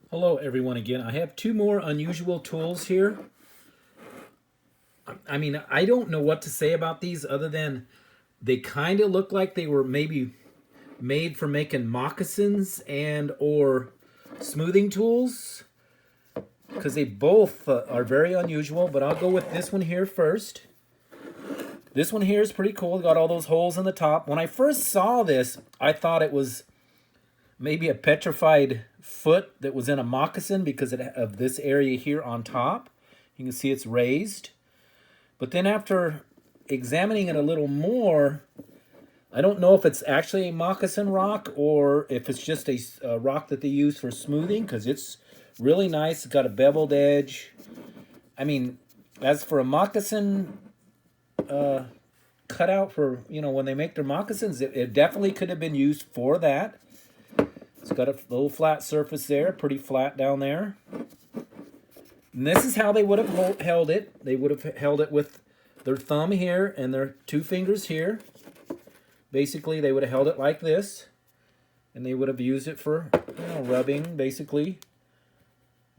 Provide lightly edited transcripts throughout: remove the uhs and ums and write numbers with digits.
Hello everyone again. I have two more unusual tools here. I mean, I don't know what to say about these other than they kind of look like they were maybe made for making moccasins and or smoothing tools because they both are very unusual, but I'll go with this one here first. This one here is pretty cool. Got all those holes in the top. When I first saw this, I thought it was maybe a petrified foot that was in a moccasin because of this area here on top. You can see it's raised. But then after examining it a little more, I don't know if it's actually a moccasin rock or if it's just a rock that they use for smoothing because it's really nice. It's got a beveled edge. I mean, as for a moccasin cutout for, when they make their moccasins, it definitely could have been used for that. It's got a little flat surface there, pretty flat down there. And this is how they would have held it. They would have held it with their thumb here and their two fingers here. Basically, they would have held it like this. And they would have used it for, rubbing, basically.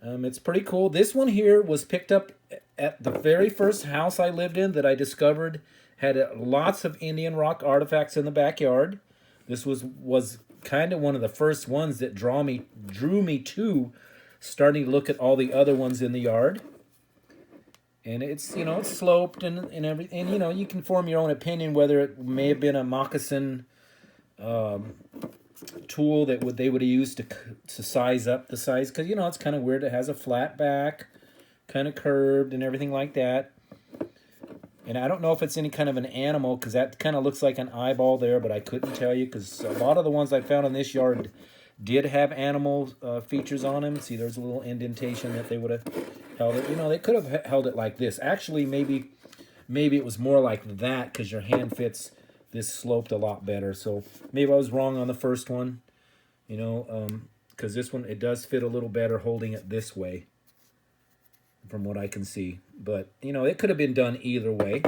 It's pretty cool. This one here was picked up at the very first house I lived in that I discovered had lots of Indian rock artifacts in the backyard. This was kind of one of the first ones that drew me to starting to look at all the other ones in the yard. And it's it's sloped and everything. And you can form your own opinion whether it may have been a moccasin tool that they would have used to size up the size, because it's kind of weird. It has a flat back, kind of curved and everything like that. And I don't know if it's any kind of an animal because that kind of looks like an eyeball there, but I couldn't tell you because a lot of the ones I found in this yard did have animal features on them. See, there's a little indentation that they would have held it. They could have held it like this. Actually, maybe it was more like that because your hand fits this sloped a lot better. So maybe I was wrong on the first one, because this one, it does fit a little better holding it this way from what I can see. But, it could have been done either way.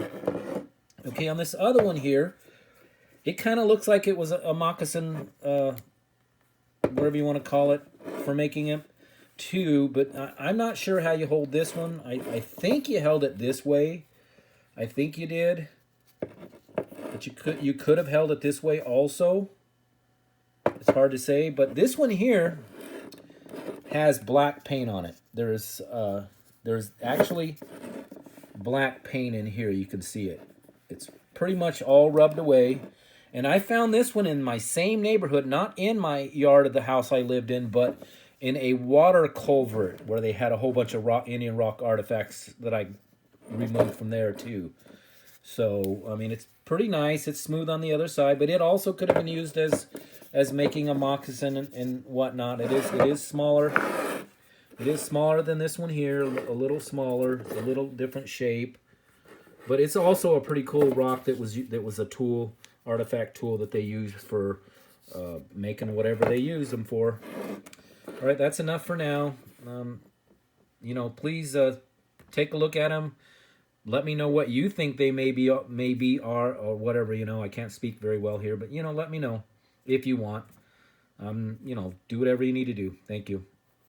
Okay, on this other one here, it kind of looks like it was a moccasin, whatever you want to call it, for making it too. But I'm not sure how you hold this one. I think you held it this way. I think you did. But you could have held it this way also. It's hard to say. But this one here has black paint on it. There's actually black paint in here. You can see it. It's pretty much all rubbed away. And I found this one in my same neighborhood, not in my yard of the house I lived in, but in a water culvert where they had a whole bunch of Indian rock artifacts that I removed from there too. So, I mean, it's pretty nice. It's smooth on the other side, but it also could have been used as making a moccasin and whatnot. It is smaller. It is smaller than this one here, a little smaller, a little different shape. But it's also a pretty cool rock that was a tool, artifact tool that they used for making whatever they used them for. All right, that's enough for now. Please take a look at them. Let me know what you think they maybe are or whatever. I can't speak very well here, but let me know if you want. Do whatever you need to do. Thank you.